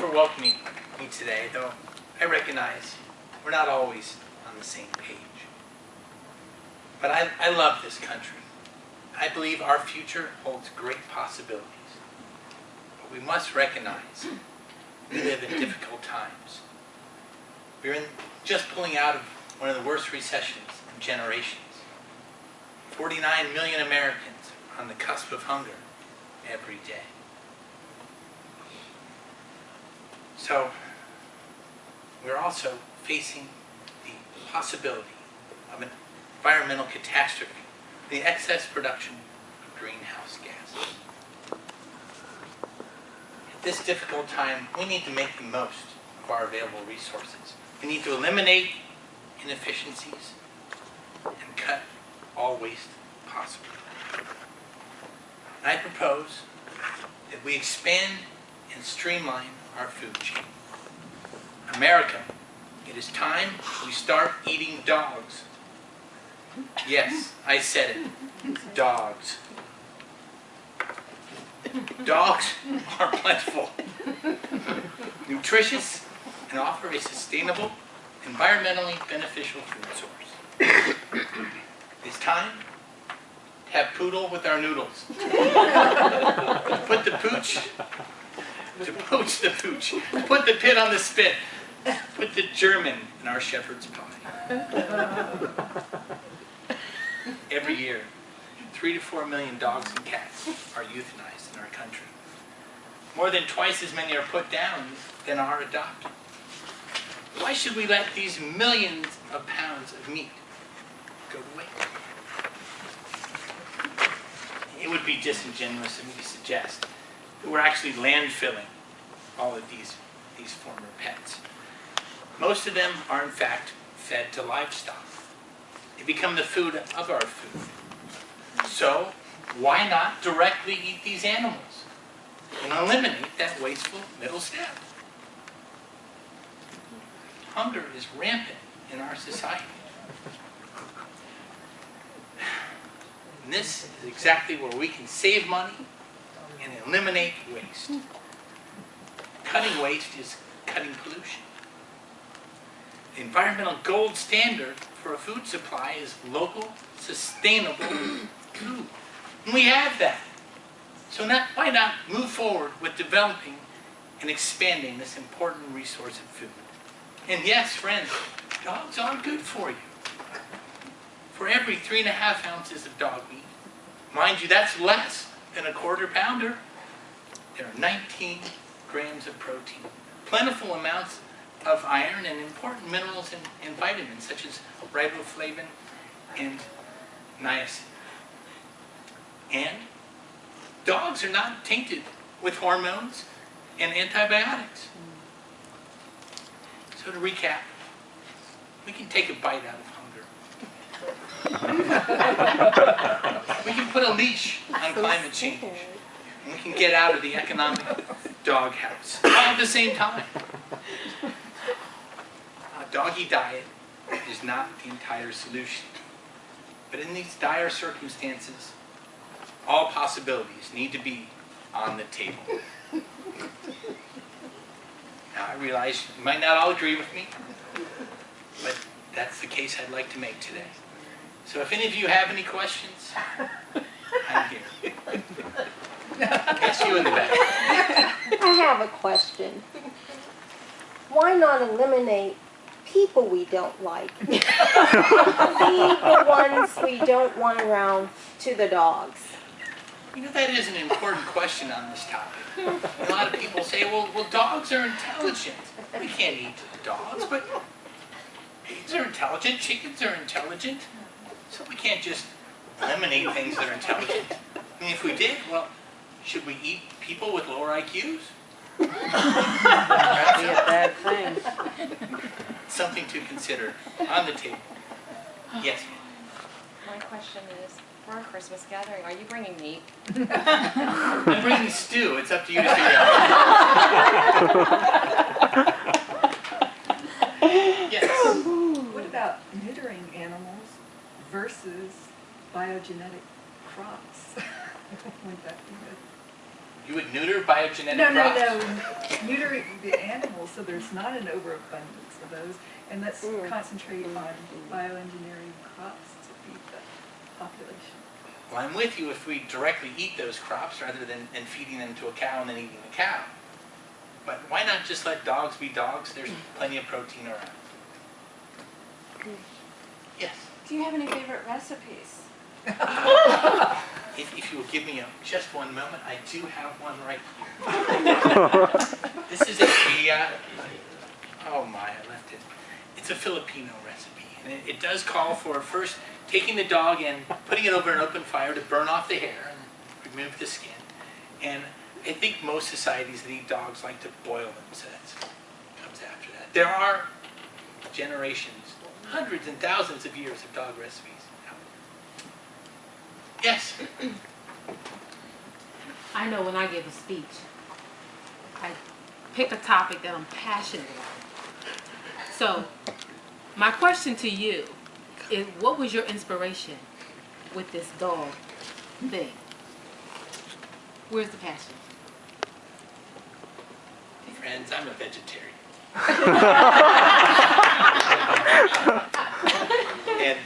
for welcoming me today, though I recognize we're not always on the same page. But I love this country. I believe our future holds great possibilities. But we must recognize we live in difficult times. We're just pulling out of one of the worst recessions in generations. 49 million Americans are on the cusp of hunger every day. So, we're also facing the possibility of an environmental catastrophe, the excess production of greenhouse gases. At this difficult time, we need to make the most of our available resources. We need to eliminate inefficiencies and cut all waste possible. I propose that we expand and streamline our food chain. America, it is time we start eating dogs. Yes, I said it. Dogs. Dogs are plentiful, nutritious, and offer a sustainable, environmentally beneficial food source. It's time to have poodle with our noodles. Put the pooch, to poach the pooch. Put the pit on the spit. Put the German in our shepherd's pie. Every year, 3 to 4 million dogs and cats are euthanized in our country. More than twice as many are put down than are adopted. Why should we let these millions of pounds of meat go to waste? It would be disingenuous of me to suggest that we're actually landfilling all of these former pets. Most of them are in fact fed to livestock. They become the food of our food. So why not directly eat these animals and eliminate that wasteful middle step? Hunger is rampant in our society. And this is exactly where we can save money and eliminate waste. Cutting waste is cutting pollution. The environmental gold standard for a food supply is local, sustainable food. And we have that. So why not move forward with developing and expanding this important resource of food? And yes, friends, dogs are good for you. For every 3.5 ounces of dog meat, mind you, that's less than a quarter pounder, there are 19 grams of protein, plentiful amounts of iron and important minerals and vitamins such as riboflavin and niacin. And dogs are not tainted with hormones and antibiotics. So to recap, we can take a bite out of hunger. We can put a leash on climate change. And we can get out of the economic doghouse all at the same time. A doggy diet is not the entire solution. But in these dire circumstances, all possibilities need to be on the table. Now, I realize you might not all agree with me, but that's the case I'd like to make today. So if any of you have any questions, I'm here. Yes, you in the back. I have a question. Why not eliminate people we don't like? Feed the ones we don't want around to the dogs. You know, that is an important question on this topic. A lot of people say, well, dogs are intelligent. We can't eat dogs, but pigs are intelligent, chickens are intelligent. So we can't just eliminate things that are intelligent. I mean, if we did, well, should we eat people with lower IQs? That'd be a bad thing. Something to consider on the table. Yes, ma'am. My question is, for our Christmas gathering, are you bringing meat? I'm bringing stew. It's up to you to figure out. Yes. What about neutering animals versus biogenic crops? Wouldn't that be good? You would neuter biogenetic No, crops? neutering the animals so there's not an overabundance of those, and let's concentrate on bioengineering crops to feed the population. Well, I'm with you if we directly eat those crops rather than feeding them to a cow and then eating the cow. But why not just let dogs be dogs? There's plenty of protein around. Yes. Do you have any favorite recipes? If you will give me just one moment, I do have one right here. This is oh my, I left it. It's a Filipino recipe. And it does call for first taking the dog and putting it over an open fire to burn off the hair and remove the skin. And I think most societies that eat dogs like to boil them, so that comes after that. There are generations, hundreds and thousands of years of dog recipes. Yes? I know when I give a speech, I pick a topic that I'm passionate about. So, my question to you is, what was your inspiration with this dog thing? Where's the passion? Friends, I'm a vegetarian. And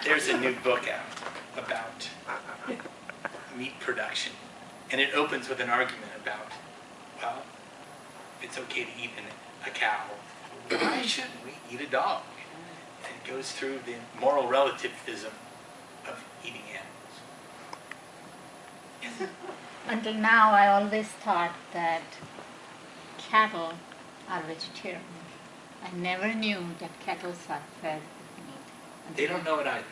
there's a new book out about meat production. And it opens with an argument about, well, it's okay to eat a cow. Why shouldn't we eat a dog? And it goes through the moral relativism of eating animals. Yes? Until now, I always thought that cattle are vegetarian. I never knew that cattle are fed with meat. They don't know it either.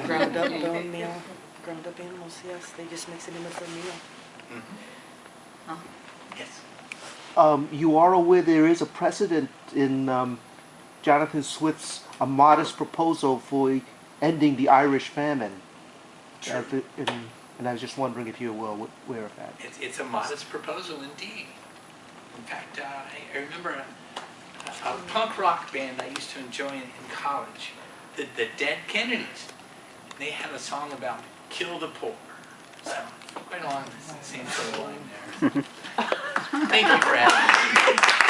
Ground up bone meal. Ground up animals, yes. They just mix it in with their meal. Mm-hmm. Oh. Yes. You are aware there is a precedent in Jonathan Swift's a modest proposal for ending the Irish famine. Sure. And I was just wondering if you were aware of that. It's a modest proposal indeed. In fact, I remember a punk rock band I used to enjoy in college, the Dead Kennedys. They had a song about kill the poor. So, quite along the same sort of line there. Thank you for having me.